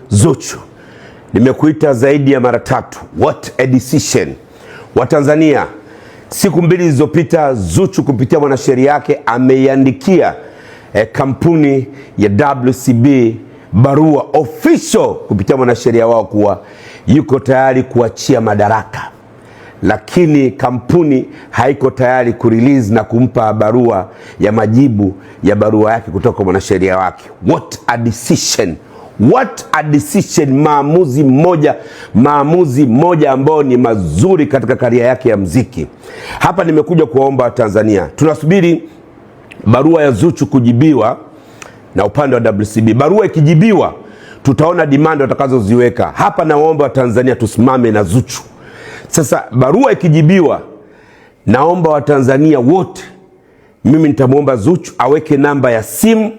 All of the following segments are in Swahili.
Zuchu. Nimekuita zaidi ya mara 3. What a decision. Watanzania, siku 2 zilizopita Zuchu kupitia mwanasheria yake ameiandikia kampuni ya WCB barua official kupitia mwanasheria wao kuwa yuko tayari kuachia madaraka, lakini kampuni haiko tayari kurelease na kumpa barua ya majibu ya barua yake kutoka mwanasheria wake. What a decision. What a decision. Maamuzi moja ambao ni mazuri katika karia yake ya mziki. Hapa nimekuja kuwaomba Tanzania, tunasubiri barua ya Zuchu kujibiwa na upande wa WCB. Barua ikijibiwa tutaona demand watakazoziweka. Hapa naomba Tanzania tusimame na Zuchu. Sasa barua ikijibiwa, naomba Watanzania wote, mimi nitamuomba Zuchu aweke namba ya simu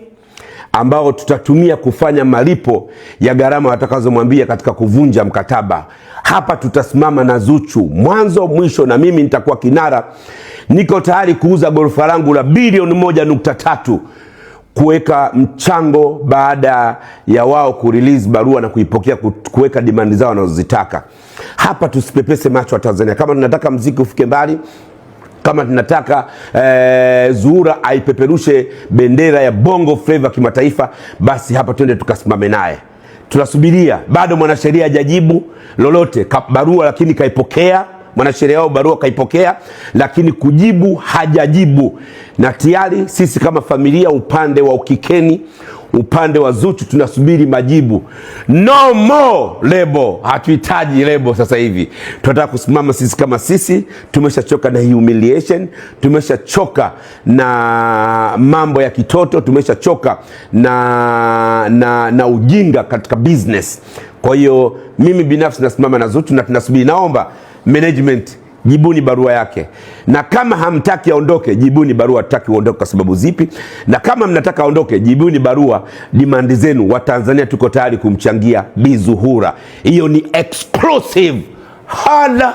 ambao tutatumia kufanya malipo ya gharama watakazomwambia katika kuvunja mkataba. Hapa tutasimama na Zuchu mwanzo mwisho, na mimi nitakuwa kinara. Niko tayari kuuza gorofa langu la bilioni 1.3 kuweka mchango baada ya wao kurelease barua na kuipokea, kuweka demand zao wanazozitaka. Hapa tusipepese macho wa Tanzania. Kama tunataka mziki ufike mbali, kama tunataka Zuhura aipeperushe bendera ya Bongo Flava kimataifa, basi hapa twende tukasimame naye. Tunasubiria, bado mwanasheria hajajibu lolote barua, lakini kaipokea mwanasheria wao barua, kaipokea lakini kujibu hajajibu. Na tayari sisi kama familia, upande wa Ukikeni, upande wa Zuchu, tunasubiri majibu. No more lebo, hatuhitaji lebo sasa hivi. Tunataka kusimama sisi kama sisi. Tumeshachoka na humiliation, tumeshachoka na mambo ya kitoto, tumeshachoka na ujinga katika business. Kwa hiyo mimi binafsi nasimama na Zuchu na tunasubiri. Naomba management, jibuni barua yake, na kama hamtaki aondoke, jibuni barua hataki uondoke kwa sababu zipi, na kama mnataka aondoke, jibuni barua demand zenu. Wa Tanzania tuko tayari kumchangia Bi Zuhura. Hiyo ni exclusive. Hala.